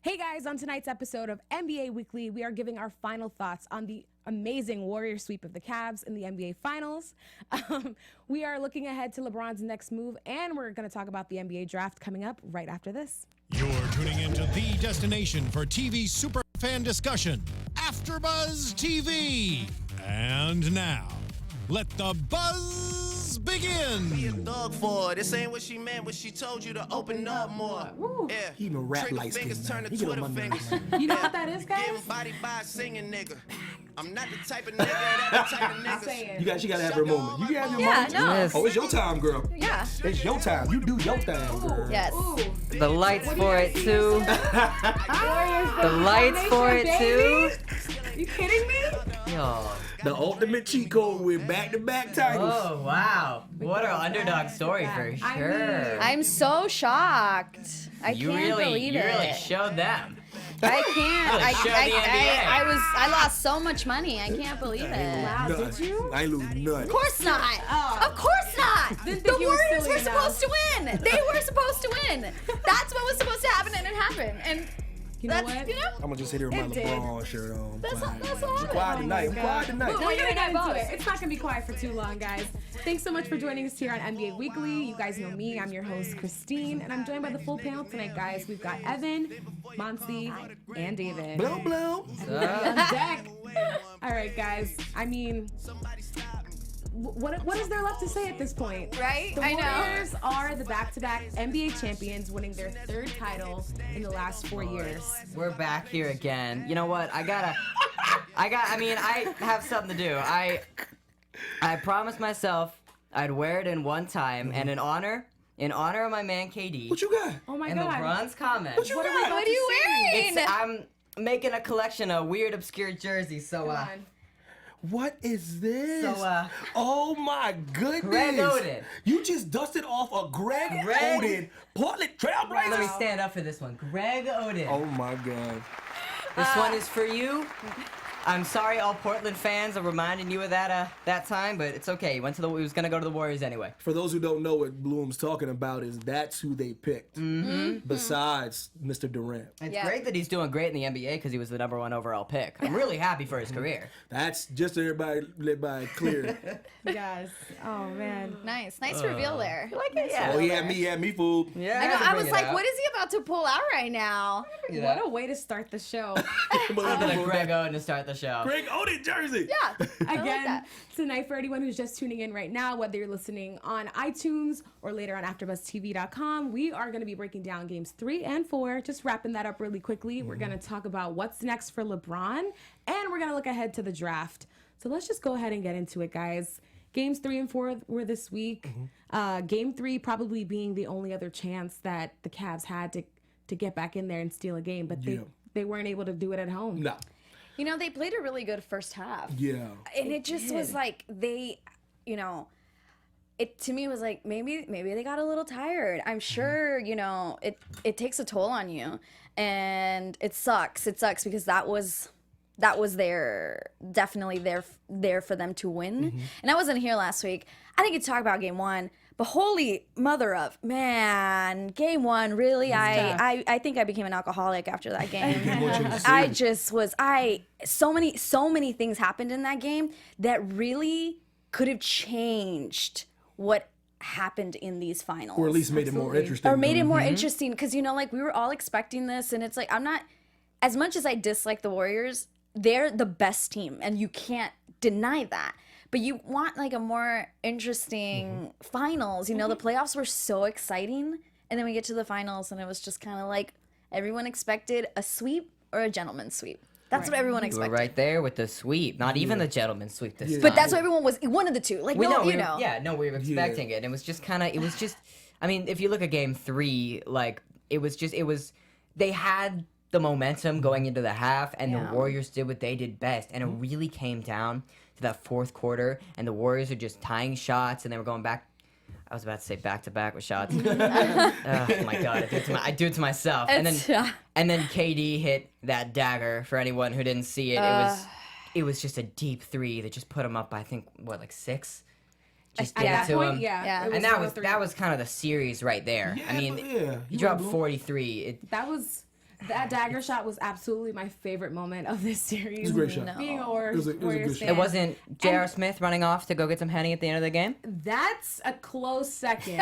Hey guys, on tonight's episode of NBA Weekly, we are giving our final thoughts on the amazing Warrior sweep of the Cavs in the NBA Finals. We are looking ahead to LeBron's next move, and we're going to talk about the NBA draft coming up right after this. You're tuning into the destination for TV superfan discussion, AfterBuzz TV. And now, let the buzz begin. Be a thug for her. This ain't what she meant when she told you to open up more. Woo. Yeah. He even rap Trigger light fingers skin, turn man. to He get on Twitter my fingers. nerves. You know what that is, guys? Getting body by a singing nigga. I'm not the type of nigga that type of niggas. Saying. She gotta have her moment. You gotta have your Yeah, moment. no. Yes. Oh, it's your time, girl. Yeah. It's your time. You do your thing, girl. Yes. Ooh. The lights for it too. Warriors, The lights for it too. You kidding me? Yo. The ultimate cheat code with back-to-back titles. Oh wow. What an underdog story for I sure. mean, I'm so shocked. I you can't really, believe you it. really showed them. I can't. Really showed the NBA. I lost so much money. I can't believe it. Wow, None. did you? I ain't losing none. Of course not. Oh. Of course not. Didn't The think you were Warriors silly were supposed enough. to win. They were supposed to win. That's what was supposed to happen, and it happened. And You know that's, what? you know, I'm gonna just hit her with my It did. LeBron shirt on. that's what I'm happened. quiet tonight. I'm quiet tonight. But No, we're you're gonna get gonna into vote. it. It's not gonna be quiet for too long, guys. Thanks so much for joining us here on NBA Weekly. You guys know me. I'm your host, Christine, and I'm joined by the full panel tonight, guys. We've got Evan, Monse, and David. Blow, blow. On deck. All right, guys. I mean, what is there left to say at this point? Right? The I know. Warriors are the back-to-back NBA champions, winning their third title in the last 4 years. We're back here again. You know what? I mean, I have something to do. I promised myself I'd wear it in one time, and in honor of my man KD. What you got? Oh my and God. LeBron's comment. What you What are we got? about What are to you see? wearing? I'm making a collection of weird, obscure jerseys. So, Come on. What is this? So, oh my goodness. Greg Oden. You just dusted off a Greg Oden Portland Trailblazers. let me stand up for this one. Greg Oden. Oh my God. This one is for you. I'm sorry, all Portland fans are reminding you of that time, but it's okay. He was gonna go to the Warriors anyway. For those who don't know what Bloom's talking about, is that's who they picked. Besides Mr. Durant. It's Yeah. great that he's doing great in the NBA because he was the #1 overall pick. I'm really happy for his career. That's just so everybody let by clear. Guys. Oh man. Nice reveal there. Like it? Yeah. Oh, he had me fooled. Yeah. I know. had to I bring was it like, out. what is he about to pull out right now? Yeah. What a way to start the show. Like Greg Oden to start the show. Greg Oden jersey. Yeah. I like Again, that. tonight for anyone who's just tuning in right now, whether you're listening on iTunes or later on AfterBuzzTV.com, we are going to be breaking down games 3 and 4. Just wrapping that up really quickly. We're going to talk about what's next for LeBron, and we're going to look ahead to the draft. So let's just go ahead and get into it, guys. Games 3 and 4 were this week. Game 3 probably being the only other chance that the Cavs had to get back in there and steal a game, but they weren't able to do it at home. No. You know, they played a really good first half. Yeah. And it just was like they, you know, it to me was like maybe they got a little tired. I'm sure, you know, it takes a toll on you. And it sucks. It sucks because that was definitely there for them to win. And I wasn't here last week. I didn't get to talk about game 1. But holy mother of man, game 1 really. I think I became an alcoholic after that game. I just was. So many things happened in that game that really could have changed what happened in these finals, Or at least made it more interesting. or made it more interesting. Because you know, like we were all expecting this, and it's like I'm not. As much as I dislike the Warriors, they're the best team, and you can't deny that. But you want like a more interesting finals. You know, the playoffs were so exciting. And then we get to the finals and it was just kind of like everyone expected a sweep or a gentleman's sweep. That's what everyone We're expected. right there with the sweep. Not even the gentleman's sweep this time. But that's what everyone was, one of the two. Like, we no, know, you we were, know. Yeah, no, we were expecting it. And it was just I mean, if you look at game 3, like, they had the momentum going into the half, and the Warriors did what they did best. And it really came down to that fourth quarter, and the Warriors are just tying shots, and they were going back. I was about to say back-to-back with shots. Oh, my God. I do it to myself. And then KD hit that dagger. For anyone who didn't see it, it was just a deep 3 that just put him up by, I think, what, like 6? Just At did that it to point, him. yeah. It And was that was kind of the series right there. Yeah, I mean, but yeah, he dropped 43. That was That dagger shot was absolutely my favorite moment of this series. It was a great shot. Being a Warriors, It was a Warriors good fan. shot. It wasn't J.R. Smith running off to go get some Henny at the end of the game? That's a close second.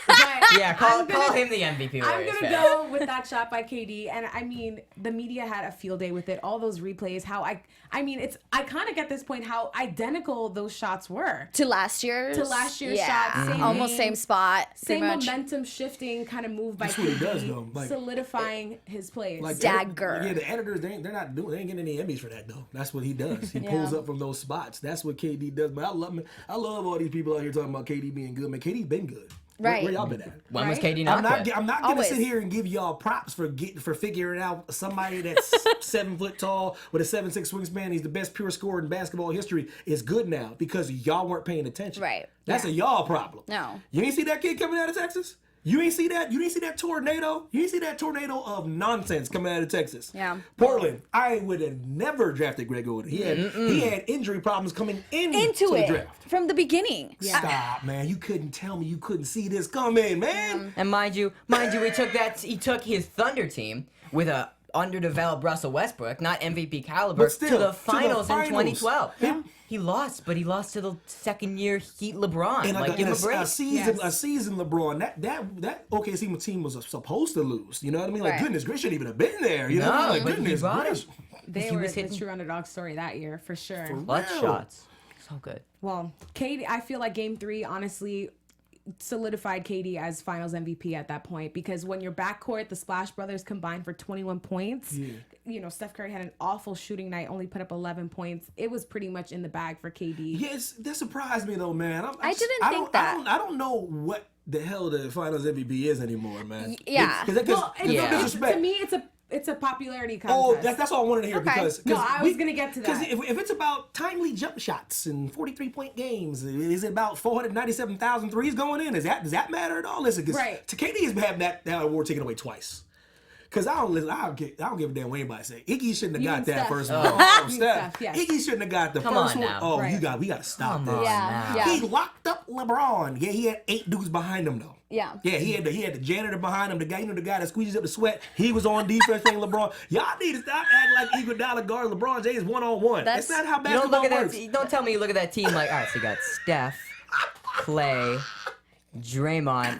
But Yeah, call him the MVP. I'm Warriors gonna fan. go with that shot by KD, and I mean the media had a field day with it. All those replays, how I mean it's iconic at this point how identical those shots were To last year's shots, same almost name, same spot, same pretty much. momentum shifting kind of move by That's what he KD, does, though. Like, solidifying his plays. Like Dagger. Yeah, the editors they ain't getting any Emmys for that though. That's what he does. He pulls up from those spots. That's what KD does. But I love all these people out here talking about KD being good. Man, KD's been good. Right. Where y'all been at? When was Right? KD not good? I'm not gonna Always. sit here and give y'all props for figuring out somebody that's 7 foot tall with a 7'6" wingspan. He's the best pure scorer in basketball history. Is good now because y'all weren't paying attention. Right. That's a y'all problem. No. You ain't see that kid coming out of Texas? You ain't see that? You didn't see that tornado? You didn't see that tornado of nonsense coming out of Texas? Yeah. Portland, I would have never drafted Greg Oden. He had injury problems coming into the it draft. from the beginning. Stop, man. You couldn't tell me you couldn't see this coming, man. And mind you, he took his Thunder team with a underdeveloped Russell Westbrook, not MVP caliber, But still, to the to the finals in finals. 2012. Yeah. He lost, but he lost to the second year Heat LeBron. And Like, give him a break. a season LeBron, that OKC team was supposed to lose. You know what I mean? Like, Right. goodness gracious, shouldn't even have been there. You know what I mean? Like, but he goodness brought it. gracious. they he were was the hitting- true underdog story that year for sure. Clutch Wow. shots. So good. Well, KD, I feel like Game 3 honestly solidified KD as Finals MVP at that point because when your backcourt, the Splash Brothers combined for 21 points. You know, Steph Curry had an awful shooting night, only put up 11 points. It was pretty much in the bag for KD. Yes, that surprised me though, man. I didn't think that. I don't know what the hell the Finals MVP is anymore, man. Yeah. Because Well, no disrespect. to me, it's a popularity contest. Oh, that's all I wanted to hear Okay. because No, I was gonna get to Because that. if it's about timely jump shots and 43-point games, is it about 497,000 threes going in? Does that matter at all? Listen, because Right. KD has had that award taken away twice. Because I don't give a damn what anybody say. Iggy shouldn't have You got and that Steph. first Oh. one. You and Steph. Steph, yes. Iggy shouldn't have got the Come first on one. now. Oh, Right. we got to stop Come this. on Yeah, now. yeah. He locked up LeBron. Yeah, he had 8 dudes behind him though. Yeah. Yeah, he had the janitor behind him, the guy that squeezes up the sweat. He was on defense playing LeBron. Y'all need to stop acting like Iguodala guard LeBron James 1-on-1. That's not how You don't basketball look at works. that. Don't tell me you look at that team like, all right, so you got Steph, Clay, Draymond.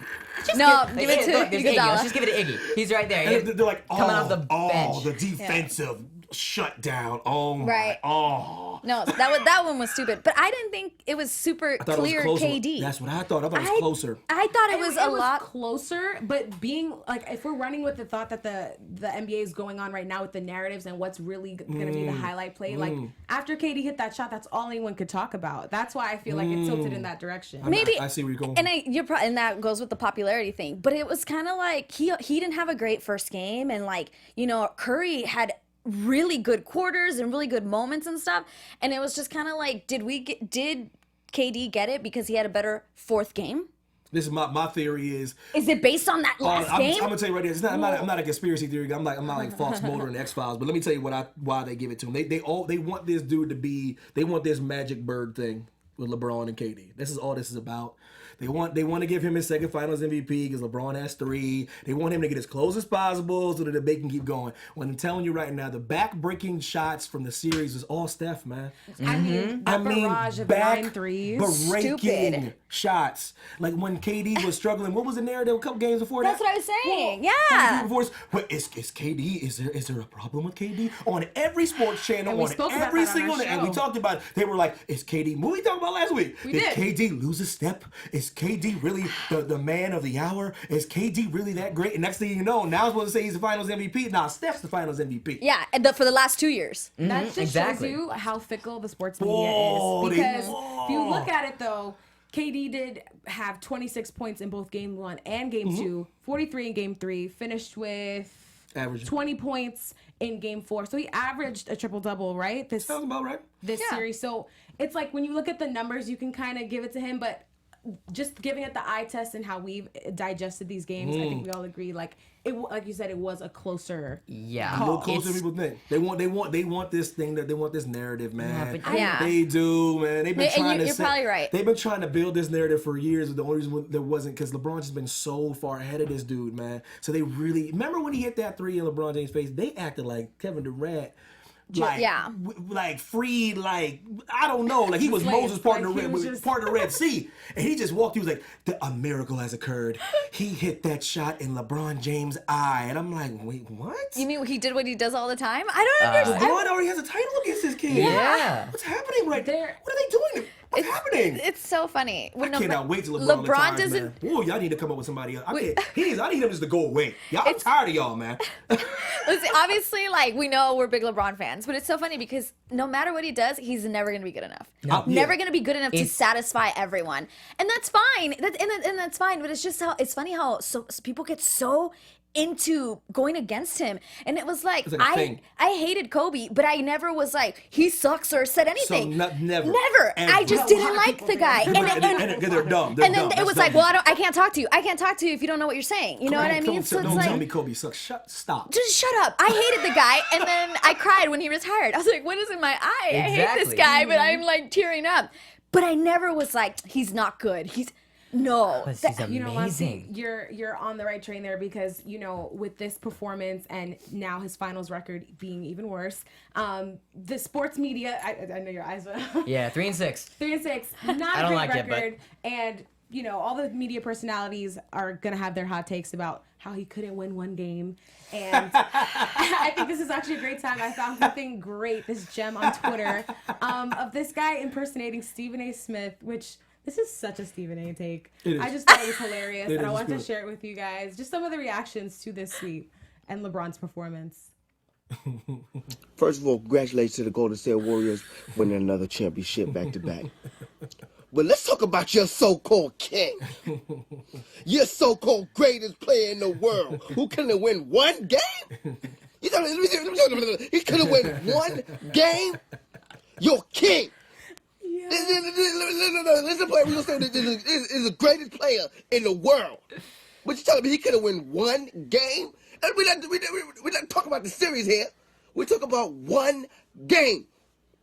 No, Like, give it hey, to look, there's Iggy. Let's Iguodala. just give it to Iggy. He's right there. And they're like, coming off the bench. the defensive shutdown. Oh my, Right. oh. No, that one was stupid. But I didn't think it was super I thought clear it was closer. KD. That's what I thought. I thought it was closer. I thought it was a lot. closer, but being like, if we're running with the thought that the NBA is going on right now with the narratives and what's really going to be the highlight play, like after KD hit that shot, that's all anyone could talk about. That's why I feel like it tilted in that direction. Maybe I see where you're going. And and that goes with the popularity thing. But it was kind of like he didn't have a great first game, and like Curry had really good quarters and really good moments and stuff. And it was just kind of like, did KD get it because he had a better fourth game? This is my theory is. Is it based on that last I'm game? gonna tell you right here. It's not. I'm not a conspiracy theory. I'm not like Fox Mulder and X-Files. But let me tell you why they give it to him. They want this dude to be. They want this magic bird thing with LeBron and KD. This is all this is about. They want to give him his second Finals MVP because LeBron has 3. They want him to get as close as possible so that the debate can keep going. When I'm telling you right now, the back-breaking shots from the series is all Steph, man. I mean, a barrage of 9 threes. Back-breaking Stupid. shots. Like when KD was struggling. What was the narrative a couple games before That's that? what I was saying. Well, Yeah. before this, wait, is KD? Is there a problem with KD on every sports channel? And we On spoke about every that on single our day, and we show. talked about it. They were like, "Is KD?" What we talked about last week? We did did. KD lose a step? Is KD really the man of the hour? Is KD really that great? And next thing you know, now I'm supposed to say he's the Finals MVP. Now Steph's the Finals MVP. Yeah, and for the last 2 years. That just exactly. shows you how fickle the sports media Whoa, is. they- Because if you look at it, though, KD did have 26 points in both Game 1 and Game 2, 43 in Game 3, finished with Average. 20 points in Game 4. So he averaged a triple-double, right? Sounds about right. This Yeah. series. So it's like when you look at the numbers, you can kind of give it to him, but just giving it the eye test and how we've digested these games, I think we all agree, like like you said, it was a closer. Yeah. A little closer than people think. They want this thing, that they want this narrative, man. Yeah. They do, man. They've been trying to. You're probably right. They've been trying to build this narrative for years. The only reason there wasn't because LeBron's just been so far ahead of this dude, man. So they really remember when he hit that 3 in LeBron James' face. They acted like Kevin Durant. Like freed, like I don't know, like he was Moses part of the Red Sea, and he just walked. He was like, a miracle has occurred. He hit that shot in LeBron James' eye, and I'm like, wait, what? You mean he did what he does all the time? I don't understand. LeBron already has a title against this kid. Yeah. What's happening right there? What are they doing? What's happening? It's so funny. I cannot wait till LeBron retires, doesn't. Man. Ooh, y'all need to come up with somebody else. I need him just to go away. I'm tired of y'all, man. Listen, obviously, like we know we're big LeBron fans, but it's so funny because no matter what he does, he's never gonna be good enough. Never gonna be good enough to satisfy everyone, and that's fine. And that's fine. But it's just it's funny how people get so into going against him, and it was like I hated Kobe, but I never was like he sucks or said anything. So never. I just didn't like the guy, and they're dumb. And then it was like, well, I can't talk to you. I can't talk to you if you don't know what you're saying. You know what I mean? So it's don't like, tell me Kobe sucks. Stop. just shut up. I hated the guy, and then I cried when he retired. I was like, what is in my eye? I hate this guy, but I'm like tearing up. But I never was like, he's not good. He's amazing. You know, Monse, you're on the right train there because, you know, with this performance and now his finals record being even worse, the sports media, I know your eyes went up. Yeah, 3-6. 3-6, not I a don't great like it, record. And, you know, all the media personalities are going to have their hot takes about how he couldn't win one game. And I think this is actually a great time. I found something great, this gem on Twitter, of this guy impersonating Stephen A. Smith, which... This is such a Stephen A. take. I just thought it was hilarious, and I wanted to share it with you guys. Just some of the reactions to this sweep and LeBron's performance. First of all, congratulations to the Golden State Warriors winning another championship back-to-back. But let's talk about your so-called king. Your so-called greatest player in the world who couldn't win one game? He couldn't win one game? Your king. This is a player we gonna say this is the greatest player in the world. But you telling me he could have won one game? And we're not talking about the series here. We're talking about one game.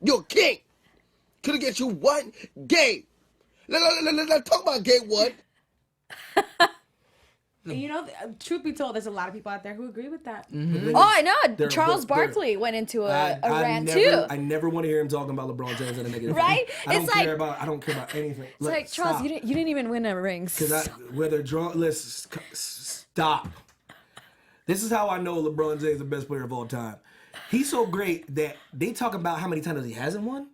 Your king could have get you one game. Let's talk about game one. You know, truth be told, there's a lot of people out there who agree with that. Oh, I know. Charles Barkley went into a rant too. I never want to hear him talking about LeBron James in a negative. Right? I don't care about anything. It's like Charles, you didn't even win a ring. Let's stop. This is how I know LeBron James is the best player of all time. He's so great that they talk about how many times he hasn't won.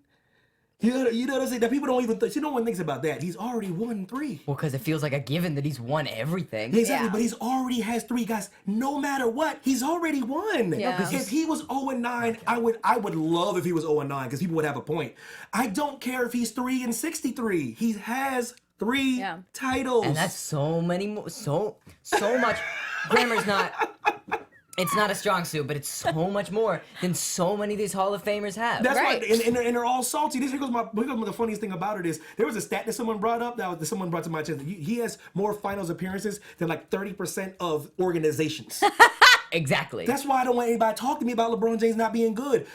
You know what I'm saying? That people don't even think. No one thinks about that. He's already won 3. Well, because it feels like a given that he's won everything. Exactly, but he's already has 3 guys. No matter what, he's already won. Yeah. If he was 0-9, I would love if he was 0-9 because people would have a point. I don't care if he's 3-63. He has 3 titles, and that's so many more. So much. Grammar's not. It's not a strong suit, but it's so much more than so many of these Hall of Famers have. That's right. And they're all salty. Here goes the funniest thing about it is there was a stat that someone brought up that someone brought to my attention. He has more finals appearances than like 30% of organizations. Exactly. That's why I don't want anybody to talk to me about LeBron James not being good.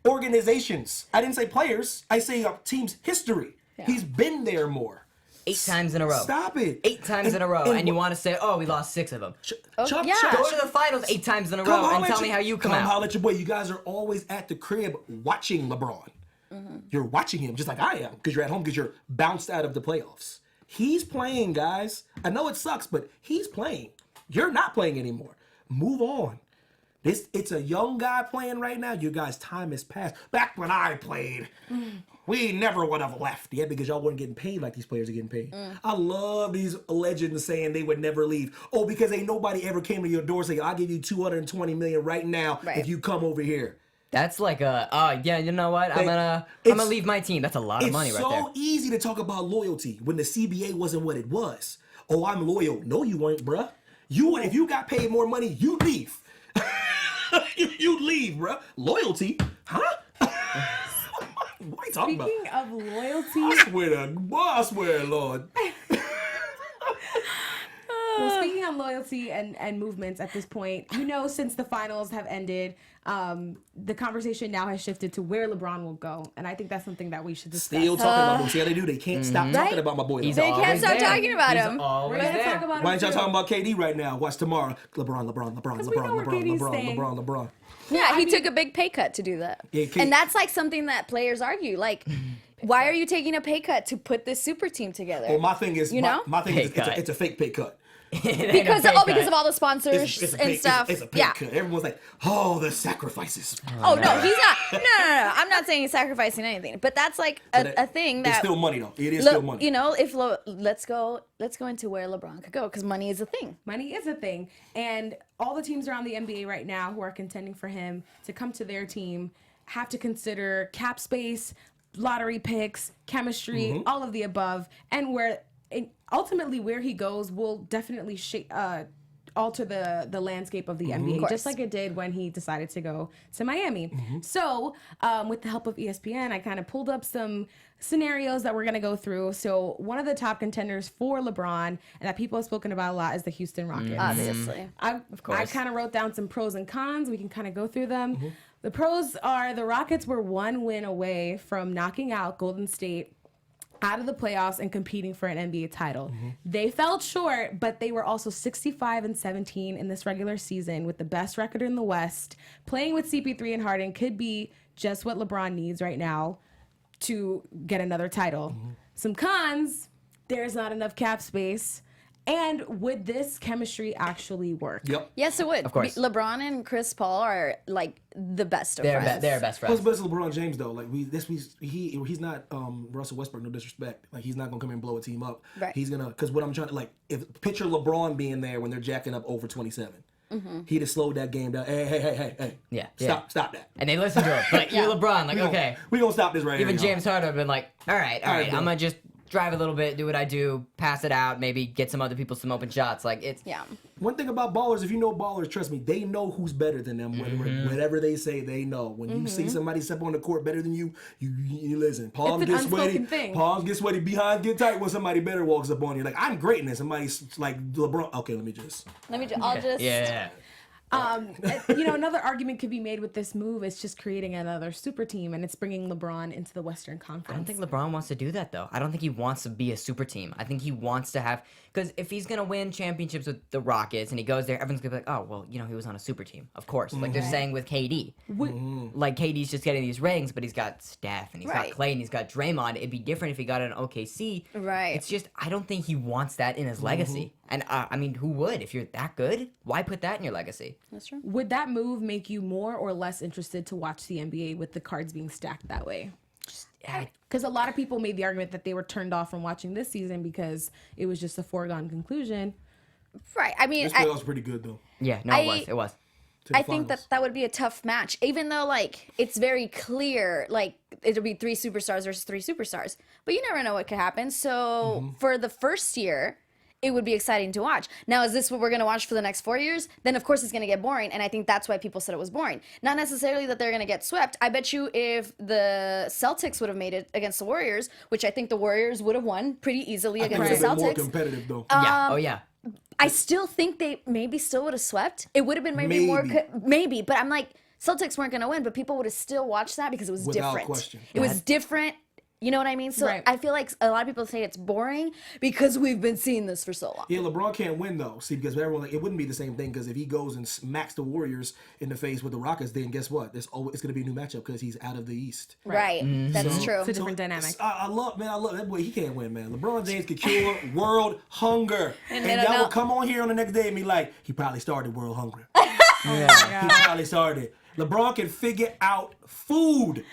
Organizations. I didn't say players. I say team's history. Yeah. He's been there more. 8 times in a row. Stop it. 8 times in a row. And you want to say, oh, we lost 6 of them. Yeah. Go to the finals 8 times in a row and tell me how you come out. Come holler at your boy. You guys are always at the crib watching LeBron. You're watching him just like I am because you're at home because you're bounced out of the playoffs. He's playing, guys. I know it sucks, but he's playing. You're not playing anymore. Move on. It's a young guy playing right now. You guys' time has passed. Back when I played, we never would have left. Yeah, because y'all weren't getting paid like these players are getting paid. I love these legends saying they would never leave. Oh, because ain't nobody ever came to your door saying, I'll give you $220 million right now if you come over here. That's like yeah, you know what? I'm gonna leave my team. That's a lot of money right there. It's so easy to talk about loyalty when the CBA wasn't what it was. Oh, I'm loyal. No, you weren't, bruh. If you got paid more money, you leave. You leave, bruh. Loyalty? Huh? What are you talking about? Speaking of loyalty, I swear, Lord. Well, speaking on loyalty and movements at this point, since the finals have ended, the conversation now has shifted to where LeBron will go, and I think that's something that we should discuss. Still talking about him. See how they do? They can't stop talking about my boy. He's though. They can't always stop there. talking about He's him. always We're gonna there. talk about Why him ain't y'all too. talking about KD right now? Watch tomorrow. LeBron. Yeah, he took a big pay cut to do that. Yeah, And that's like something that players argue. Like, why are you taking a pay cut to put this super team together? Well, my thing is, my thing is, Pay cut. it's a fake pay cut. because of all the sponsors It's a and pay, stuff. It's a pay yeah. cut. Everyone's like, oh, the sacrifices. Oh no, he's not. No. I'm not saying he's sacrificing anything, but that's like a thing that It's still money though. It is still money. let's go into where LeBron could go because money is a thing. Money is a thing. And all the teams around the NBA right now who are contending for him to come to their team have to consider cap space, lottery picks, chemistry, all of the above. And ultimately where he goes will definitely alter the landscape of the NBA, just like it did when he decided to go to Miami. So with the help of ESPN, I kind of pulled up some scenarios that we're going to go through. So one of the top contenders for LeBron and that people have spoken about a lot is the Houston Rockets. Obviously. I kind of wrote down some pros and cons. We can kind of go through them. The pros are the Rockets were 1 win away from knocking out Golden State out of the playoffs and competing for an NBA title. They fell short, but they were also 65-17 in this regular season with the best record in the West. Playing with CP3 and Harden could be just what LeBron needs right now to get another title. Some cons, there's not enough cap space. And would this chemistry actually work? Yep. Yes, it would. Of course. LeBron and Chris Paul are like the best of They're friends. best Plus, friends. but it's LeBron James though. Like he's not Russell Westbrook. No disrespect. Like he's not gonna come in and blow a team up. Right. He's gonna because what I'm trying to if picture LeBron being there when they're jacking up over 27. He'd have slowed that game down. Hey. Yeah. Stop that. And they listen to him. Like, you're LeBron. Like, okay. We gonna stop this right Even here. James Harden would have been like, all right. bro. I'm going to just drive a little bit, do what I do, pass it out, maybe get some other people some open shots. Like, it's... Yeah. One thing about ballers, if you know ballers, trust me, they know who's better than them. Whatever they say, they know. When you see somebody step on the court better than you, you listen. Palms It's an get sweaty. unspoken thing. Palms get sweaty. Behinds get tight when somebody better walks up on you. Like, I'm great in this. Somebody's like LeBron. Okay, let me just. I'll just... Yeah. Another argument could be made with this move is just creating another super team, and it's bringing LeBron into the Western Conference. I don't think LeBron wants to do that, though. I don't think he wants to be a super team. I think he wants to have... Because if he's going to win championships with the Rockets and he goes there, everyone's going to be like, oh, well, he was on a super team. Of course. Like they're saying with KD. Like KD's just getting these rings, but he's got Steph and he's got Clay and he's got Draymond. It'd be different if he got an OKC. Right. It's just, I don't think he wants that in his legacy. And who would? If you're that good, why put that in your legacy? That's true. Would that move make you more or less interested to watch the NBA with the cards being stacked that way? Because a lot of people made the argument that they were turned off from watching this season because it was just a foregone conclusion. Right. I mean, This playoff's pretty good though. Yeah, no, it was. I think that would be a tough match, even though like it's very clear, like it'll be 3 superstars versus 3 superstars. But you never know what could happen. So for the first year, it would be exciting to watch. Now, is this what we're going to watch for the next 4 years? Then, of course, it's going to get boring. And I think that's why people said it was boring. Not necessarily that they're going to get swept. I bet you if the Celtics would have made it against the Warriors, which I think the Warriors would have won pretty easily against It's the a bit more Celtics. competitive though. Yeah. Oh, yeah. I still think they maybe still would have swept. It would have been maybe more, maybe. But I'm like, Celtics weren't going to win, but people would have still watched that because it was Without different. question. It was different. You know what I mean? So Right. I feel like a lot of people say it's boring because we've been seeing this for so long. Yeah, LeBron can't win though. See, because everyone, it wouldn't be the same thing. Because if he goes and smacks the Warriors in the face with the Rockets, then guess what? It's going to be a new matchup because he's out of the East. Right. That's true. It's a different dynamic. I love that boy. He can't win, man. LeBron James could cure world hunger, and they don't y'all know. will come on here on the next day and be like, he probably started world hunger. He probably started. LeBron can figure out food.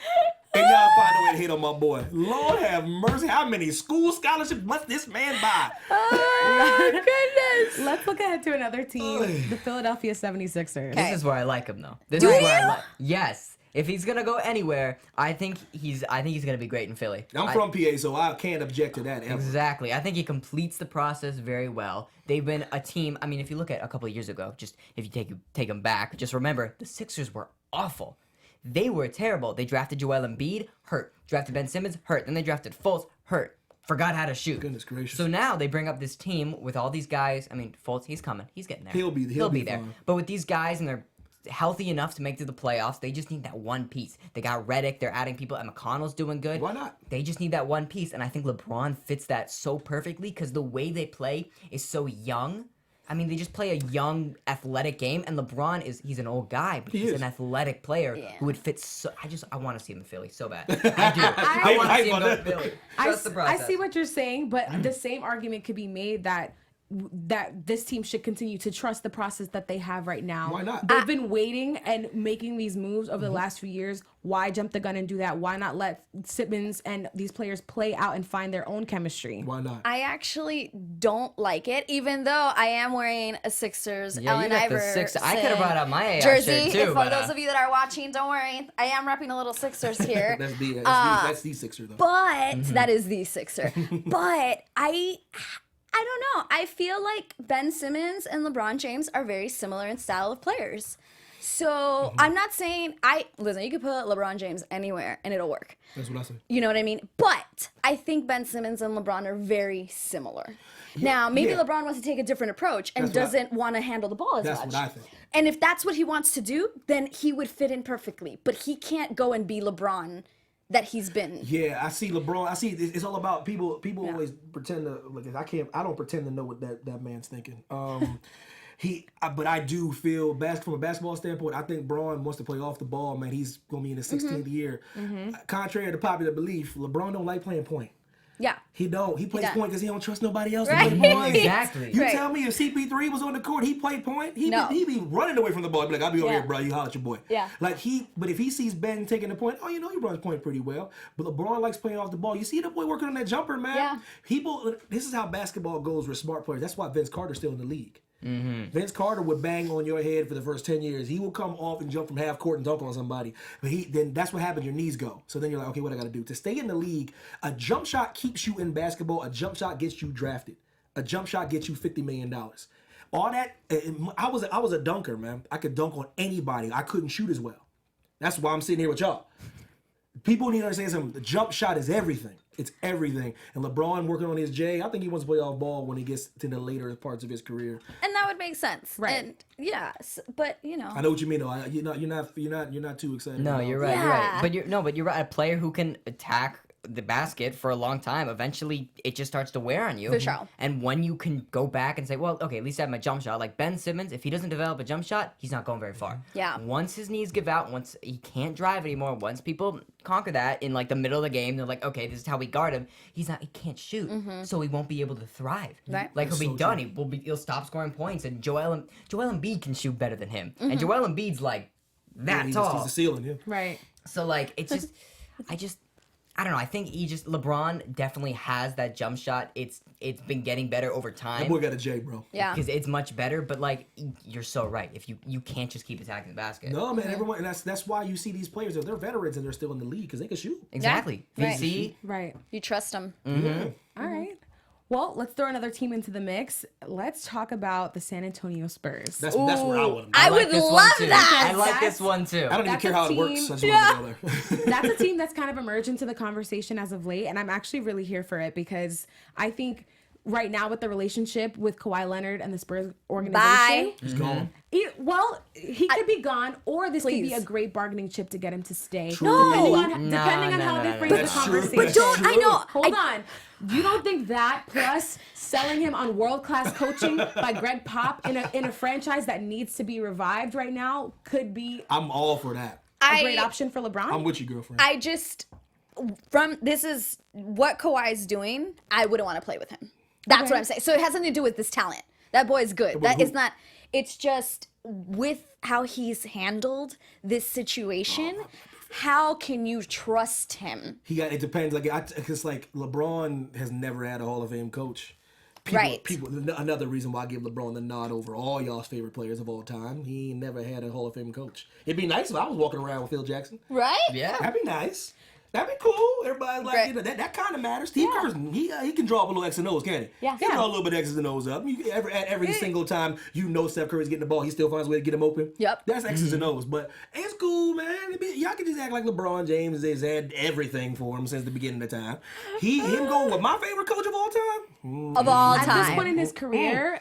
And y'all find a way to hit on my boy. Lord have mercy. How many school scholarships must this man buy? Oh, goodness. Let's look ahead to another team, the Philadelphia 76ers. This is where I like him, though. This is where I like. Yes. If he's gonna go anywhere, I think he's gonna be great in Philly. I'm from PA, so I can't object to that ever. Exactly. I think he completes the process very well. They've been a team. I mean, if you look at a couple of years ago, just if you take them back, just remember the Sixers were awful. They were terrible. They drafted Joel Embiid, hurt. Drafted Ben Simmons, hurt. Then they drafted Fultz, hurt. forgot how to shoot. Goodness gracious. So now they bring up this team with all these guys. I mean, Fultz, he's coming. He's getting there. He'll be there. fine. But with these guys, and they're healthy enough to make it to the playoffs, they just need that one piece. They got Redick. They're adding people, and McConnell's doing good. Why not? They just need that one piece, and I think LeBron fits that so perfectly because the way they play is so young. I mean, they just play a young, athletic game, and LeBron he's an old guy, but he's an athletic player who would fit so... I want to see him in Philly so bad. I do. I want to see him go to Philly. Trust the I process. see what you're saying, but the same argument could be made that this team should continue to trust the process that they have right now. Why not? They've been waiting and making these moves over the last few years. Why jump the gun and do that? Why not let Simmons and these players play out and find their own chemistry? Why not? I actually don't like it, even though I am wearing a Sixers Allen Iverson I could have brought out my AI jersey. shirt too, For but, those of you that are watching, don't worry. I am repping a little Sixers here. That's the Sixer though. But that is the Sixer. But I don't know. I feel like Ben Simmons and LeBron James are very similar in style of players. So I'm not saying listen, you could put LeBron James anywhere and it'll work. That's what I say. You know what I mean? But I think Ben Simmons and LeBron are very similar. Now, maybe LeBron wants to take a different approach and doesn't want to handle the ball as much. That's what I think. And if that's what he wants to do, then he would fit in perfectly. But he can't go and be LeBron that he's been. Yeah, I see LeBron. I see it's all about people. People always pretend to like. I don't pretend to know what that man's thinking. But I do feel from a basketball standpoint. I think Braun wants to play off the ball. Man, he's gonna be in his 16th year. Contrary to popular belief, LeBron don't like playing point. Yeah. He don't. He plays point because he don't trust nobody else Right. to play point. Exactly. You tell me if CP3 was on the court, he played point. He be running away from the ball. He'd be like, I'll be over here, bro. You holler at your boy. Yeah. But if he sees Ben taking the point, he runs point pretty well. But LeBron likes playing off the ball. You see the boy working on that jumper, man. Yeah. This is how basketball goes with smart players. That's why Vince Carter's still in the league. Vince Carter would bang on your head for the first 10 years. He will come off and jump from half court and dunk on somebody. But then that's what happens. Your knees go. So then you're like, okay, what I got to do? To stay in the league, a jump shot keeps you in basketball. A jump shot gets you drafted. A jump shot gets you $50 million. All that, I was a dunker, man. I could dunk on anybody. I couldn't shoot as well. That's why I'm sitting here with y'all. People need to understand something. The jump shot is everything. It's everything. And LeBron working on his J, I think he wants to play off ball when he gets to the later parts of his career. And that would make sense. Right. And yes, but I know what you mean though. You're not too excited. No, about you're right. You're right. But you're right. A player who can attack the basket for a long time, eventually it just starts to wear on you. For sure. And when you can go back and say, well, okay, at least I have my jump shot. Like Ben Simmons, if he doesn't develop a jump shot, he's not going very far. Yeah. Once his knees give out, once he can't drive anymore, once people conquer that in like the middle of the game, they're like, okay, this is how we guard him. He can't shoot, so he won't be able to thrive. Right. Like he'll be done. He'll stop scoring points, and Joel Embiid can shoot better than him, and Joel Embiid's like that tall. He's the ceiling, yeah. Right. So like it's just I don't know. I think LeBron definitely has that jump shot. It's been getting better over time. That boy got a J, bro. yeah. Because it's much better. But like you're so right. If you can't just keep attacking the basket. No, man, everyone, and that's why you see these players. They're veterans and they're still in the league because they can shoot. Exactly. Yeah. Right. VC. Right. You trust him. All right. Well, let's throw another team into the mix. Let's talk about the San Antonio Spurs. That's where I want them. I like would this one, love too. that. I like this one too. I don't even That's care a how it team. works. I just want to go there. That's a team that's kind of emerged into the conversation as of late, and I'm actually really here for it because I think right now with the relationship with Kawhi Leonard and the Spurs organization, Bye. He's gone. he could be gone, or this could be Please. a great bargaining chip to get him to stay. No. Depending on how they frame the That's true. conversation. But don't- I know. Hold on. You don't think that plus selling him on world-class coaching by Greg Pop in a franchise that needs to be revived right now could be I'm all for that. a great option for LeBron? I'm with you, girlfriend. This is what Kawhi's doing. I wouldn't want to play with him. That's what I'm saying. So it has nothing to do with this talent. That boy is good. That is not. It's just with how he's handled this situation. How can you trust him? It depends. It's like LeBron has never had a Hall of Fame coach. Right. Another reason why I give LeBron the nod over all y'all's favorite players of all time. He never had a Hall of Fame coach. It'd be nice if I was walking around with Phil Jackson. Right? Yeah. That'd be nice. That'd be cool. Everybody's like, you know, that kind of matters. Steve Kerr, he can draw up a little X and O's, can't he? Yeah. He can draw a little bit of X's and O's up. Every single time you know Steph Curry's getting the ball, he still finds a way to get him open. Yep. That's X's and O's. But it's cool, man. Y'all can just act like LeBron James has had everything for him since the beginning of time. Him going with my favorite coach of all time. Of all At time. this point in his career,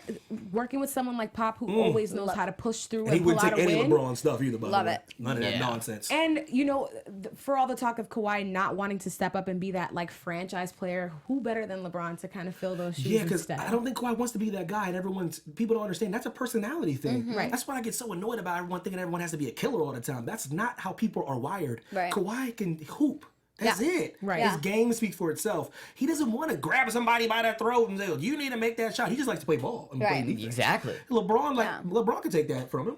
working with someone like Pop who always knows how to push through and He pull wouldn't out take a any win. LeBron stuff either, by Love the way. it. None of that nonsense. And, you know, for all the talk of Kawhi not wanting to step up and be that, like, franchise player, who better than LeBron to kind of fill those shoes Yeah, because instead? I don't think Kawhi wants to be that guy, and people don't understand that's a personality thing. Right. That's why I get so annoyed about everyone thinking everyone has to be a killer all the time. That's not how people are wired. Right. Kawhi can hoop. That's it. Right. His game speaks for itself. He doesn't want to grab somebody by their throat and say, "You need to make that shot." He just likes to play ball and play Right. defense. Exactly. LeBron can take that from him.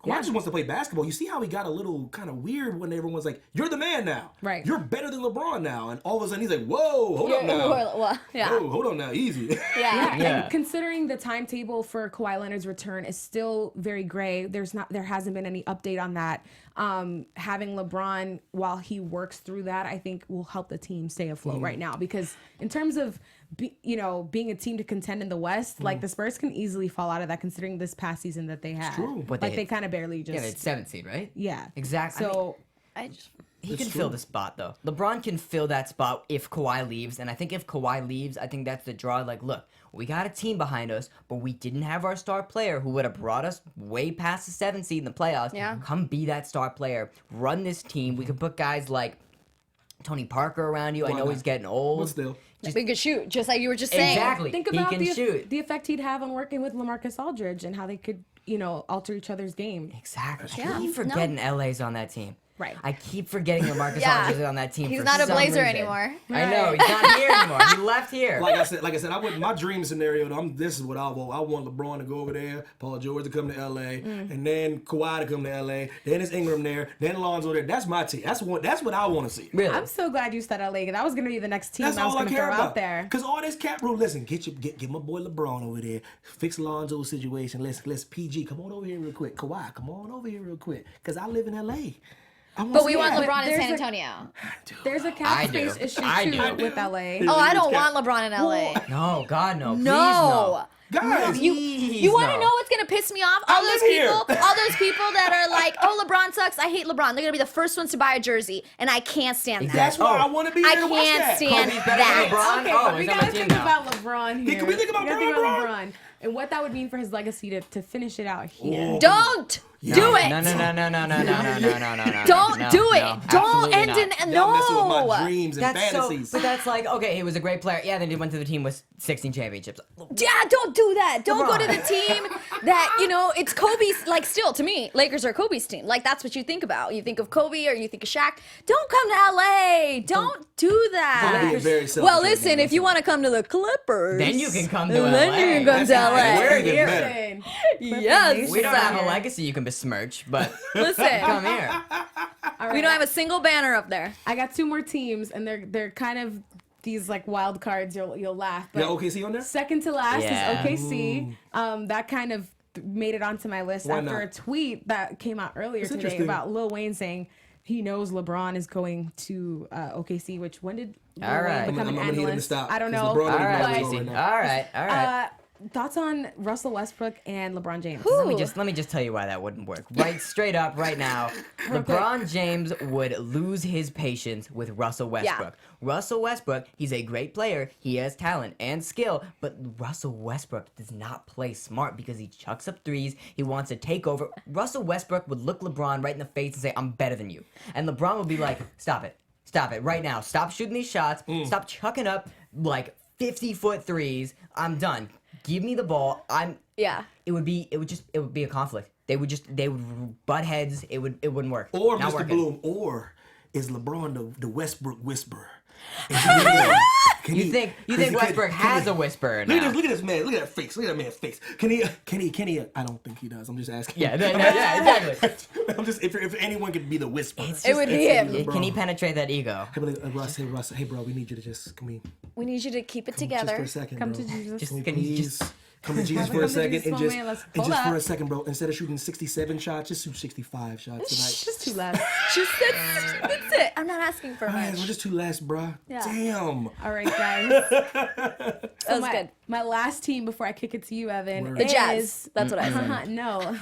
Kawhi just wants to play basketball. You see how he got a little kind of weird when everyone's like, "You're the man now. Right. You're better than LeBron now." And all of a sudden he's like, "Whoa, hold up now. Well, yeah. Whoa, hold on now, easy." Yeah. And considering the timetable for Kawhi Leonard's return is still very gray, there hasn't been any update on that. Having LeBron while he works through that, I think will help the team stay afloat right now, because in terms of being a team to contend in the West, like the Spurs can easily fall out of that considering this past season that they had. true. But Like they kind of barely just it's 7th seed, right? yeah. Exactly. So He can fill the spot, though. LeBron can fill that spot if Kawhi leaves. And I think if Kawhi leaves, I think that's the draw. Like, look, we got a team behind us, but we didn't have our star player who would have brought us way past the 7th seed in the playoffs. Yeah. Come be that star player. Run this team. We can put guys like Tony Parker around you. I know not? he's getting old. But still. We could shoot, just like you were just saying. Exactly. think He about can the shoot. the effect he'd have on working with LaMarcus Aldridge and how they could, alter each other's game. Exactly. Yeah. I keep forgetting LA's on that team. Right. I keep forgetting LaMarcus Yeah. Aldridge is on that team. He's for not a some Blazer reason. anymore. I know he's not here anymore. He left here. Like I said, my dream scenario. This is what I want. I want LeBron to go over there, Paul George to come to LA, and then Kawhi to come to LA. Then it's Ingram there, then Lonzo there. That's my team. That's what I want to see. Really? I'm so glad you said LA. That was going to be the next team That's I was all I going to care throw about. out there. Cause all this cap room. Listen, get my boy LeBron over there. Fix Lonzo's situation. Let's PG. Come on over here real quick. Kawhi, come on over here real quick. Cause I live in LA. But we want But LeBron in there's San a- Antonio. There's a cap space issue I too do. with LA. Oh, I don't He's want LeBron in LA. No, God, no. Please, No. Guys, You want to know what's gonna piss me off? All those live here. people that are like, "Oh, LeBron sucks. I hate LeBron." They're gonna be the first ones to buy a jersey, and I can't stand that. that's why I want to be I there to watch can't that. stand Kobe's better than that. LeBron? Okay, Oh, but we he's on my gotta team think now. about LeBron here. Can we think about We gotta think LeBron? about LeBron and what that would mean for his legacy to finish it out here. Don't do it. No. Don't No, do it. no, Don't absolutely end not. in Y'all messing with my no. dreams and That's fantasies. but that's like, okay, he was a great player. Yeah, then he went to the team with 16 championships. Yeah, don't do that. Don't go to the LeBron. team that, it's Kobe's, like, still, to me, Lakers are Kobe's team. Like, that's what you think about. You think of Kobe or you think of Shaq. Don't come to LA. Don't do that. Being very selfish Well, right listen, now. if you want to come to the Clippers. Then you can come to Then LA. you can come to That's LA. We're even here. better. Yes. We don't have a legacy you can besmirch, but Listen, come here. we don't have a single banner up there. I got two more teams, and they're kind of these like wild cards. You'll laugh. But Yeah, OKC on there? second to last Yeah. is OKC. That kind of made it onto my list Why after not? a tweet that came out earlier today interesting. about Lil Wayne saying he knows LeBron is going to OKC. Which when did Lil All Wayne right. become I'm an gonna need him to analyst? stop, I don't 'cause know. LeBron All don't even know right, what's Casey. going on All right. Thoughts on Russell Westbrook and LeBron James? Let me just tell you why that wouldn't work. Right, straight up, right now, LeBron James would lose his patience with Russell Westbrook. Russell Westbrook, he's a great player. He has talent and skill, but Russell Westbrook does not play smart because he chucks up threes. He wants to take over. Russell Westbrook would look LeBron right in the face and say, "I'm better than you," and LeBron would be like, "Stop it. Stop it right now. Stop shooting these shots. Stop chucking up like 50-foot threes. I'm done. Give me the ball." It would be a conflict. They would butt heads. It wouldn't work. Or Not Mr. working. Bloom, or is LeBron the Westbrook whisperer? You think Westbrook has a whisper now? Look at this man. Look at that face. Look at that man's face. Can he? I don't think he does. I'm just asking. Yeah, exactly. I'm just if anyone could be the whisperer. It would be him. LeBron. Can he penetrate that ego? Hey, Russ, hey, bro, we need you to just come in. We need you to keep it Just together. for a second, Come bro. to Jesus. Just- Can we Can you please just- come to Jesus for Come a to second Jesus and moment. just Hold for up. a second, bro. Instead of shooting 67 shots, just shoot 65 shots tonight. Just too loud. That's it. I'm not asking for All right, much. we're just two less, bruh. Yeah. Damn. All right, guys. That was good. My last team before I kick it to you, Evan, The is Jazz. That's what I said. no,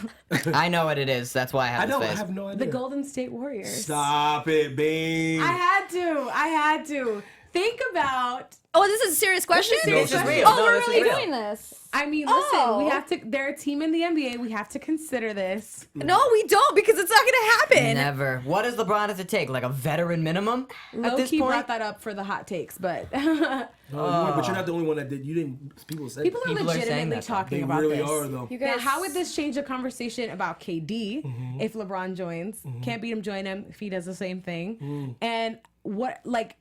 I know what it is. That's why I have I this don't. I face. have no idea. the Golden State Warriors. Stop it, Bean. I had to think about. Oh, this is a serious question? No, this is real. Oh, No, we're this is really real. doing this. I mean, listen, we Oh. have to. They're a team in the NBA. We have to consider this. No, we don't, because it's not going to happen. Never. What does LeBron have to take? Like a veteran minimum at Low this key point? brought that up for the hot takes, but But you're not the only one that did. You didn't. People say people are People are saying legitimately that, though. talking they about really this. are though. You Now, guys, how would this change the conversation about KD if LeBron joins? Can't beat him, join him if he does the same thing. And what, like,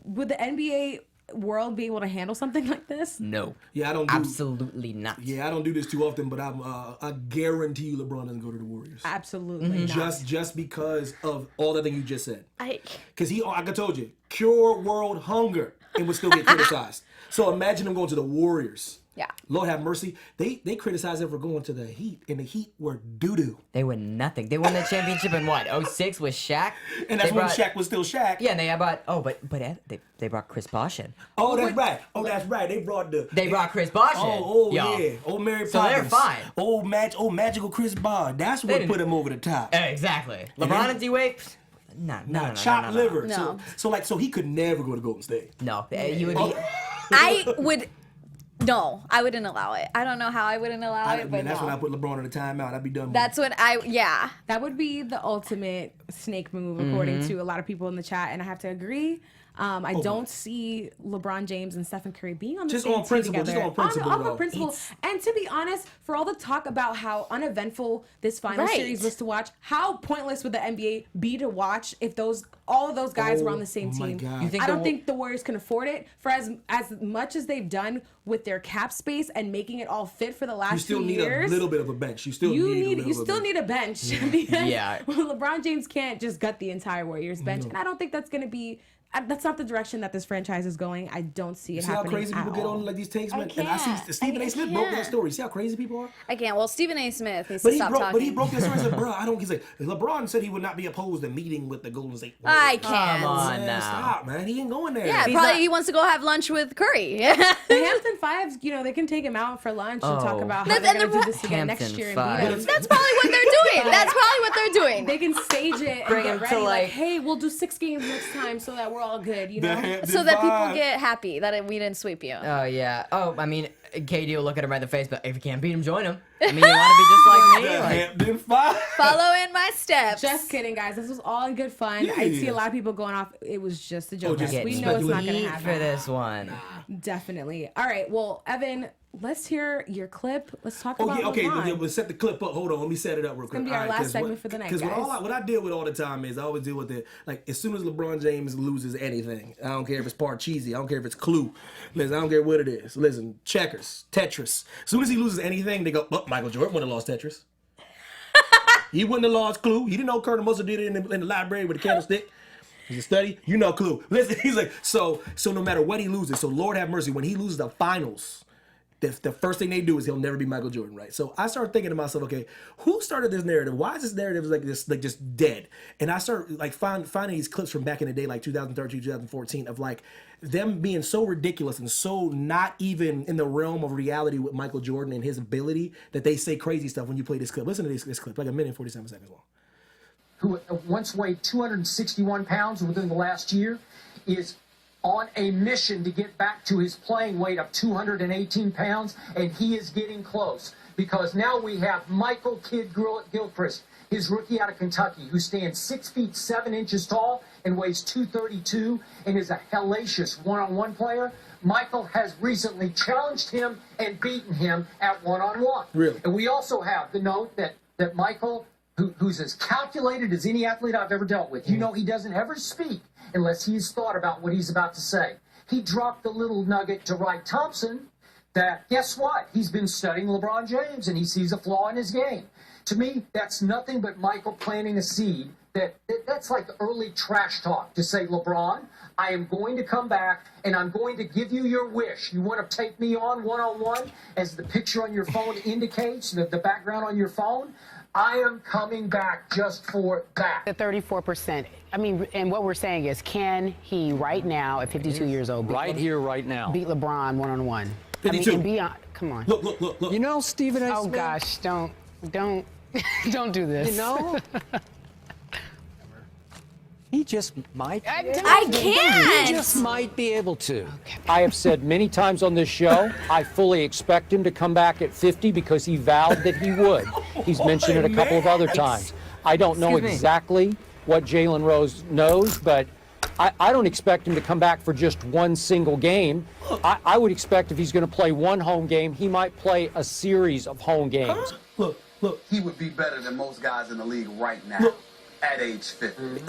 would the NBA world be able to handle something like this? No. Yeah, I don't. Do, Absolutely not. Yeah, I don't do this too often, but I guarantee you, LeBron doesn't go to the Warriors. Absolutely not. Just because of all that thing you just said. I Because like I told you, cure world hunger and would still get criticized. So imagine him going to the Warriors. Yeah. Lord have mercy. They criticized him for going to the Heat, and the Heat were doo-doo. They won nothing. They won the championship in what? 06 with Shaq? And that's They when brought- Shaq was still Shaq. Yeah, and they brought. Oh, but they brought Chris Bosh in. Oh, that's right. Oh, that's right. They brought the... They brought Chris Bosh in. Oh, Yo. yeah. Old Mary So they're Poppins. fine. Old magical Chris Bond. That's what didn't- put him over the top. Exactly. LeBron and D-Wade? No. Chopped liver. No. So he could never go to Golden State. No, he would be. I would. No, I wouldn't allow it. I don't know how I wouldn't allow it, but That's no. when I put LeBron in the timeout. I'd be done with That's when yeah. That would be the ultimate snake move, according to a lot of people in the chat, and I have to agree. I don't see LeBron James and Stephen Curry being on the Just same on team principle, together. just on principle, off though. of principle. And to be honest, for all the talk about how uneventful this final Right. series was to watch, how pointless would the NBA be to watch if all of those guys were on the same my team? God. You think I the don't Wa- think the Warriors can afford it for as much as they've done with their cap space and making it all fit for the last you still 2 need years. a little bit of a bench. You still You need a little bit. need a bench because Yeah. LeBron James can't just gut the entire Warriors bench, and I don't think that's going to be. That's not the direction that this franchise is going. I don't see it See how happening. crazy people at get all. on like these takes, man. And I can't. see Stephen I A. Smith broke that can't. story. See how crazy people are. I can't. Well, Stephen A. Smith needs But to stop talking. he broke that story. He said, "Bro, I don't." He's like, LeBron said he would not be opposed to meeting with the Golden State Warriors. I can't. Come on Man, now. stop, man. He ain't going there. Yeah, He's probably not- he wants to go have lunch with Curry. The Hampton Fives, they can take him out for lunch and talk Oh. about how That's- they're and going to the do this again next Hampton year and Fives. beat him. That's probably what they're doing. That's probably what they're doing. They can stage it and Bring get him to, ready. Like, like- hey, we'll do 6 games next time so that we're all good. You know. So that people get happy that we didn't sweep you. Oh yeah. Oh, I mean, KD will look at him right in the face, but if you can't beat him, join him. I mean, you want to be just like me? The Like, Hampton Five. Follow in my steps. Just kidding, guys. This was all in good fun. Yeah, I see yeah. a lot of people going off. It was just a joke. just guys. getting We know it's not going to heat happen. for this one. Definitely. All right. Well, Evan, let's hear your clip. Let's talk Oh about yeah, okay. LeBron. We'll set the clip up. Hold on, let me set it up real quick. gonna be our All right, last 'cause segment for the night, Because guys. what I deal with all the time is I always deal with it. Like as soon as LeBron James loses anything, I don't care if it's part cheesy. I don't care if it's Clue. Listen, I don't care what it is. Listen, checkers, Tetris. As soon as he loses anything, they go, "Oh, Michael Jordan wouldn't have lost Tetris. He wouldn't have lost Clue. You didn't know Colonel Mustard did it in the library with a candlestick." It's a study. You know Clue. Listen, he's like, so no matter what he loses, so Lord have mercy, when he loses the finals, the first thing they do is he'll never be Michael Jordan, right? So I started thinking to myself, okay, who started this narrative? Why is this narrative like this, like just dead? And I started like finding these clips from back in the day, like 2013, 2014, of like them being so ridiculous and so not even in the realm of reality with Michael Jordan and his ability that they say crazy stuff when you play this clip. Listen to this clip, like a minute and 47 seconds long. Who once weighed 261 pounds within the last year, is on a mission to get back to his playing weight of 218 pounds, and he is getting close. Because now we have Michael Kidd Gilchrist, his rookie out of Kentucky, who stands 6 feet 7 inches tall and weighs 232 and is a hellacious one-on-one player. Michael has recently challenged him and beaten him at one-on-one. Really? And we also have the note that Michael, who's as calculated as any athlete I've ever dealt with. You know he doesn't ever speak unless he's thought about what he's about to say. He dropped the little nugget to Wright Thompson that, guess what? He's been studying LeBron James and he sees a flaw in his game. To me, that's nothing but Michael planting a seed. That's like early trash talk to say, LeBron, I am going to come back and I'm going to give you your wish. You want to take me on one-on-one, as the picture on your phone indicates, the background on your phone? I am coming back just for that. The 34%. I mean, and what we're saying is, can he right now, at 52 years old, Right here, right now. beat LeBron one-on-one? I mean, 52. and beyond. Come on. Look. You know, Stephen A. Oh Smith? gosh, don't do this. You know? He just might. I can't. He just might be able to. I have said many times on this show, I fully expect him to come back at 50 because he vowed that he would. He's mentioned it a couple of other times. I don't know Excuse me. exactly what Jalen Rose knows, but I don't expect him to come back for just one single game. I would expect if he's going to play one home game, he might play a series of home games. Look. He would be better than most guys in the league right now at age 50.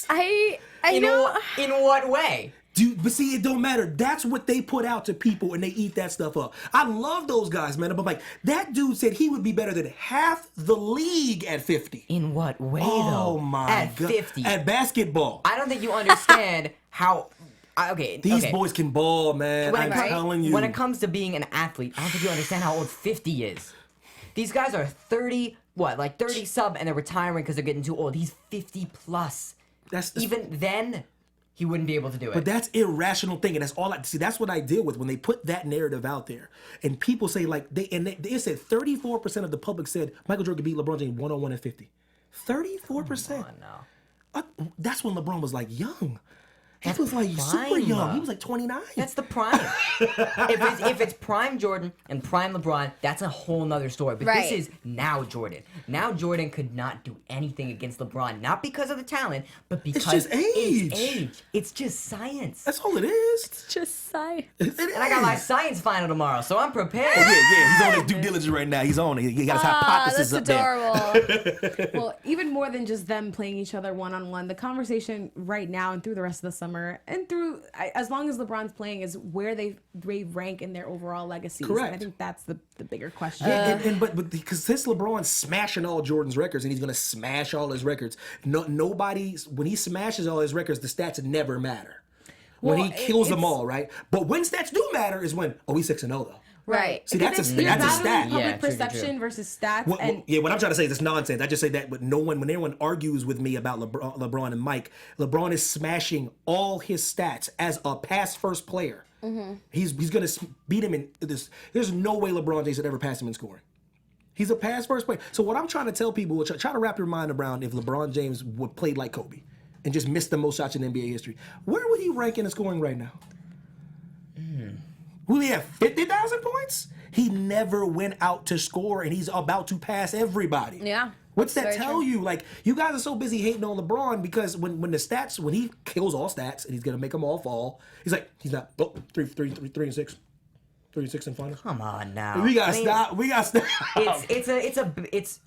I In know. in what way? Dude, but see, it don't matter. That's what they put out to people, and they eat that stuff up. I love those guys, man. But like, that dude said he would be better than half the league at 50. In what way, Oh though? my At god! 50. At basketball, I don't think you understand how. these boys can ball, man. I'm telling you. When it comes to being an athlete, I don't think you understand how old 50 is. These guys are 30, 30 sub, and they're retiring because they're getting too old. He's 50 plus. Even then, he wouldn't be able to do it. But that's irrational thinking. That's all I see. That's what I deal with when they put that narrative out there, and people say like they said 34% of the public said Michael Jordan could beat LeBron James 1-on-1 at 50. 34%. That's when LeBron was like young. He was like super young. He was like 29. That's the prime. if it's prime Jordan and prime LeBron, that's a whole nother story. But this is now Jordan. Now Jordan could not do anything against LeBron, not because of the talent, but because just age. It's age. It's just science. That's all it is. It's just science. And I got my science final tomorrow, so I'm prepared. Oh, yeah. He's on his due diligence right now. He's on it. He got his hypothesis That's up adorable. Well, even more than just them playing each other one-on-one, the conversation right now and through the rest of the summer and through as long as LeBron's playing is where they rank in their overall legacies. Correct. And I think that's the bigger question. But because since LeBron's smashing all Jordan's records and he's gonna smash all his records, nobody when he smashes all his records, the stats never matter. When Well, he kills them all, right? But when stats do matter is when he's 6-0 though. Right. See, Because that's a there's stat. battling public true. perception versus stats. What I'm trying to say is it's nonsense. I just say that, but when anyone argues with me about LeBron and Mike, LeBron is smashing all his stats as a pass first player. He's gonna beat him in this. There's no way LeBron James would ever pass him in scoring. He's a pass first player. So what I'm trying to tell people, try to wrap your mind around if LeBron James would play like Kobe and just missed the most shots in NBA history, where would he rank in the scoring right now? Will he have 50,000 points? He never went out to score, and he's about to pass everybody. Yeah. What's that Very tell you? Like, you guys are so busy hating on LeBron because when he kills all stats and he's gonna make them all fall, he's not 3-6. 3-6 in finals. Come on now. We gotta stop. It's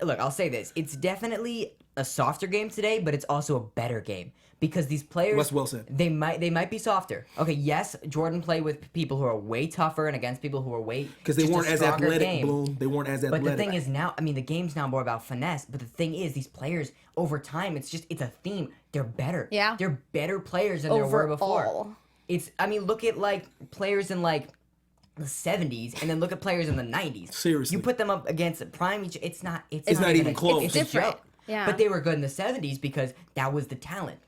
look, I'll say this. It's definitely a softer game today, but it's also a better game. Because these players, That's well said. They might be softer. Okay, yes, Jordan played with people who are way tougher and against people who are way Because they just a weren't as stronger athletic, game. Bloom. They weren't as athletic. But the thing is now, the game's now more about finesse. But the thing is, these players over time, it's a theme. They're better. Yeah. They're better players than they were before. Overall. Look at like players in like the 70s, and then look at players in the 90s. Seriously. You put them up against prime. It's not even close. It's different. Yeah. But they were good in the 70s because that was the talent.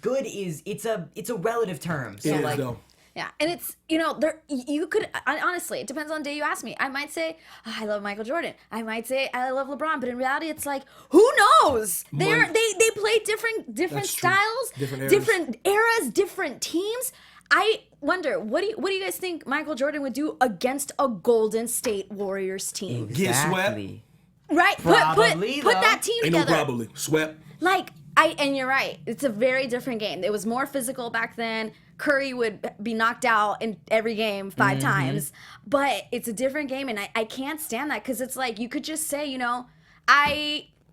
Good is it's a relative term. So It is, like though. Yeah, and it's, you could, honestly, it depends on the day you ask me. I might say, I love Michael Jordan. I might say, I love LeBron. But in reality, it's like, who knows? They play different That's true. styles, Different eras. different teams. I wonder, what do you guys think Michael Jordan would do against a Golden State Warriors team? Get swept. exactly. Right? Probably, put though. that team Ain't no together. probably. Swept. And you're right. It's a very different game. It was more physical back then. Curry would be knocked out in every game 5 times. But it's a different game, and I can't stand that because it's like you could just say,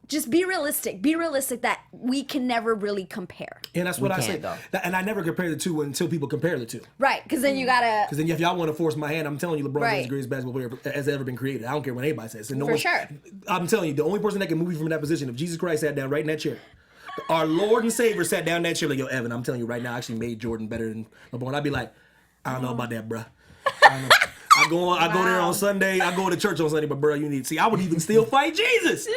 just be realistic. Be realistic that we can never really compare. And that's what I say. though. And I never compare the two until people compare the two. Right, because then you gotta... Because then if y'all want to force my hand, I'm telling you LeBron Right. is the greatest basketball player has ever been created. I don't care what anybody says. And For sure. I'm telling you, the only person that can move you from that position, if Jesus Christ sat down right in that chair, our Lord and Savior sat down in that chair like, yo, Evan, I'm telling you right now, I actually made Jordan better than LeBron. I'd be like, I don't know about that, bruh. I don't know. I go there on Sunday. I go to church on Sunday, but bro, you need to see. I would even still fight Jesus.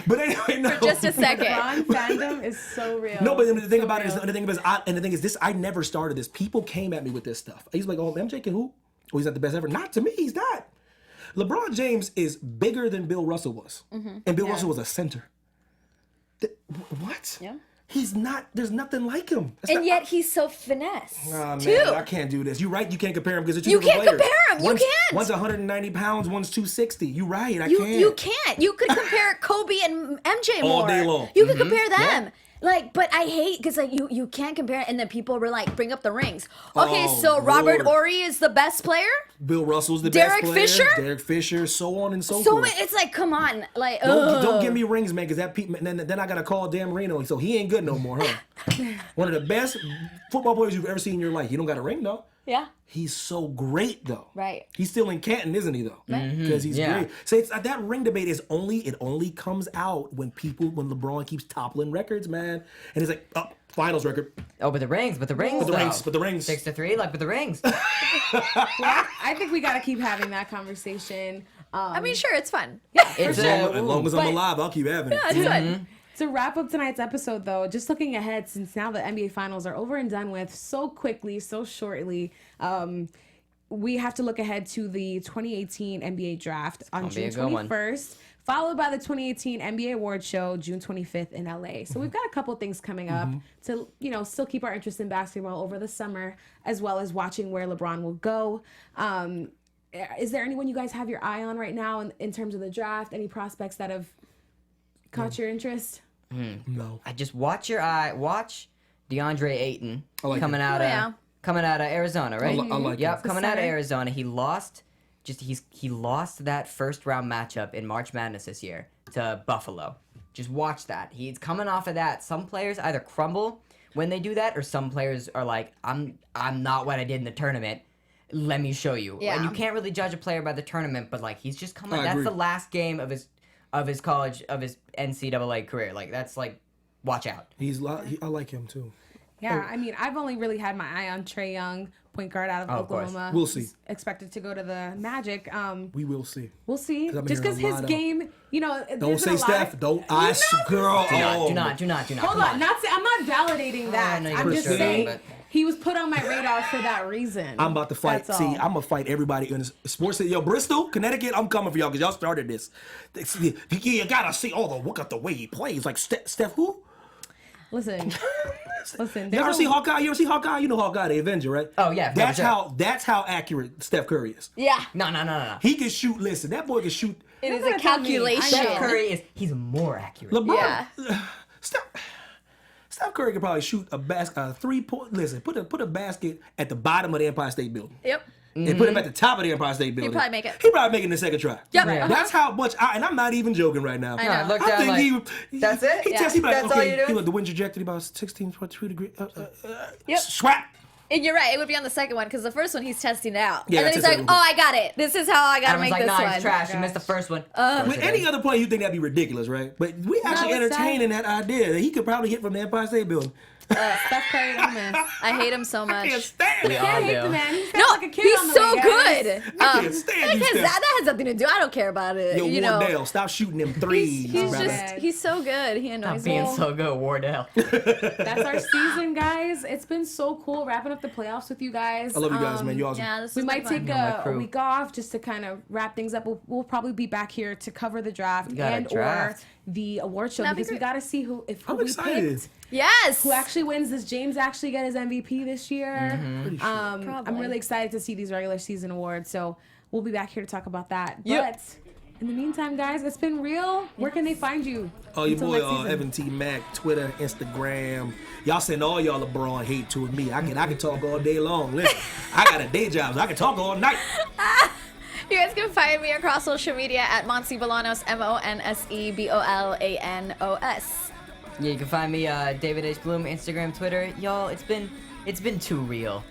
But anyway, no. For just a second. LeBron fandom is so real. No, but the thing So about it is, real. the thing is this. I never started this. People came at me with this stuff. He's like, "Oh, MJ can hoop. Oh, he's not the best ever." Not to me. He's not. LeBron James is bigger than Bill Russell was, and Bill Russell was a center. What? Yeah. He's not. There's nothing like him. That's And not- yet he's so finesse, Oh, too. man, I can't do this. You're right. You can't compare him because they're two You different can't players. compare 'em. You One's, can't. One's 190 pounds. One's 260. You're right. I You can't. can't. You could compare Kobe and MJ All more. day long. You could compare them. Like, but I hate because like you can't compare it, and then people were like, bring up the rings. Okay, Oh, so Robert Lord. Horry is the best player. Bill Russell's the Derek best player. Fisher? Derek Fisher, so on and so So forth. it's like, come on, like, Don't give me rings, man, because that then I gotta call Dan Marino, so he ain't good no more, huh? One of the best football players you've ever seen in your life. You don't got a ring though. Yeah. He's so great though. Right. He's still in Canton, isn't he though? Because he's great. So it's that ring debate is only comes out when LeBron keeps toppling records, man. And it's like, oh, finals record. Oh, but the rings. But the rings. 6-3, like with the rings. I think we got to keep having that conversation. I mean, sure, it's fun. It's As long as I'm But- alive, I'll keep having it. Yeah, it's fun. To wrap up tonight's episode, though, just looking ahead, since now the NBA Finals are over and done with so quickly, so shortly, we have to look ahead to the 2018 NBA Draft on gonna be June a good one. 21st, followed by the 2018 NBA Awards Show June 25th in LA. So we've got a couple things coming up to, still keep our interest in basketball over the summer, as well as watching where LeBron will go. Is there anyone you guys have your eye on right now in terms of the draft? Any prospects that have caught your interest? No. I just watch DeAndre Ayton I like coming him. out Oh, of yeah. coming out of Arizona, right? I like Yep, him. coming out of center. Arizona. He lost that first round matchup in March Madness this year to Buffalo. Just watch that. He's coming off of that. Some players either crumble when they do that, or some players are like, I'm not what I did in the tournament. Let me show you. Yeah. And you can't really judge a player by the tournament, but like he's just coming. I That's agree. the last game of his NCAA career. Like that's like, watch out. I like him too. Yeah, I mean, I've only really had my eye on Trae Young, point guard out of of course. Oklahoma. We'll see. Who's expected to go to the Magic. We will see. We'll see. 'Cause I'm Just because hearing a his lot of- game, Don't there's say been a lot Steph. of- Don't. You I know, girl. Do not. Hold Come on, I'm not validating that. no, you I'm were just saying, saying but- he was put on my radar for that reason. I'm about to fight. That's See, all. I'm gonna fight everybody in this sports city. Yo, Bristol, Connecticut, I'm coming for y'all because y'all started this. You gotta see look at the way he plays. Like Steph who? Listen. You there's ever a- see Hawkeye? You ever see Hawkeye? You know Hawkeye, the Avenger, right? Oh, yeah, for That's sure. that's how accurate Steph Curry is. Yeah. No. He can shoot. Listen, that boy can shoot. It is gonna a tell me. I calculation. know. Steph Curry he's more accurate. LeBron. Yeah. Steph Curry could probably shoot a 3-point. Listen, put a basket at the bottom of the Empire State Building. Yep. And put him at the top of the Empire State Building. probably make it. He'd probably make it in the second try. Yep. Yeah. That's how much. And I'm not even joking right now. I know. I looked I down think like, he that's it? He Yeah. tests. He be like, That's all okay. you're doing? He look, the wind trajectory about 16.2 degrees. Yep. Swap. And you're right. It would be on the second one because the first one he's testing it out. Yeah, and then that's he's the like, second "Oh, one. I got it. This is how I gotta Everyone's make like, this nah, one." it's trash. You missed the first one. With any other player, you think that'd be ridiculous, right? But we actually it's entertaining that idea that he could probably hit from the Empire State Building. Steph Curry don't miss. I hate him so I can't much. stand We it. all I hate do. the man. He's got No, like a kid he's on the so way, guys. good. I can't stand you, Steph. That has nothing to do. I don't care about it. Yo, you know, Wardell, stop shooting them threes, he's brother. just he's so good. He Not annoys being me. so good, Wardell. That's our season, guys. It's been so cool wrapping up the playoffs with you guys. I love you guys, man. You awesome. Yeah, this We is might take my a crew. week off just to kind of wrap things up. We'll probably be back here to cover the draft got a and draft. or the award show That'd be because we great. got to see who I'm we excited. picked, Yes. who actually wins. Does James actually get his MVP this year? Pretty sure. I'm Probably. really excited to see these regular season awards. So we'll be back here to talk about that. Yep. But in the meantime, guys, it's been real. Where can they find you? Oh, your until boy next season? Evan T. Mack, Twitter, Instagram. Y'all send all y'all LeBron hate to me. I can talk all day long. Listen, I got a day job, so I can talk all night. You guys can find me across social media at Monse Bolanos, MonseBolanos. Yeah, you can find me David H. Bloom, Instagram, Twitter. Y'all, it's been too real.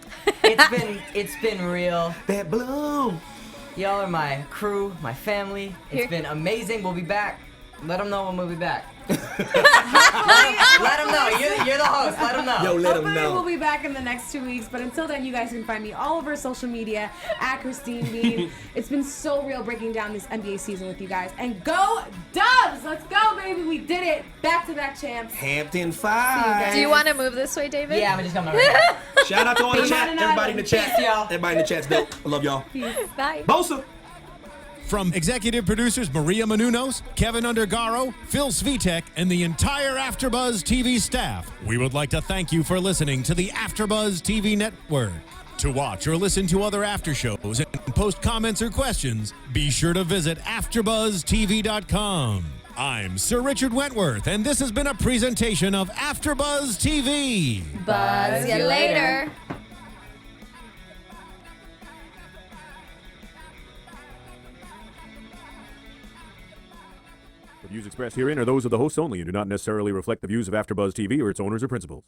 It's been real. That bloom. Y'all are my crew, my family. It's Here- been amazing. We'll be back. Let them know when we'll be back. What Let him know. You're the host. Let him know. Yo, let him Hopefully know. we'll be back in the next 2 weeks, but until then, you guys can find me all over social media at Christine Bean. It's been so real breaking down this NBA season with you guys. And go Dubs! Let's go, baby. We did it. Back-to-back champs. Hampton 5. Do you want to move this way, David? Yeah, I'm just coming right now. Shout out to all the Peace. chat. Everybody in the chat. Peace, y'all. Everybody in the chat's dope. I love y'all. Bye. Bosa. From executive producers Maria Menounos, Keven Undergaro, Phil Svitek, and the entire AfterBuzz TV staff, we would like to thank you for listening to the AfterBuzz TV network. To watch or listen to other after shows and post comments or questions, be sure to visit AfterBuzzTV.com. I'm Sir Richard Wentworth, and this has been a presentation of AfterBuzz TV. Buzz you later. The views expressed herein are those of the hosts only and do not necessarily reflect the views of AfterBuzz TV or its owners or principals.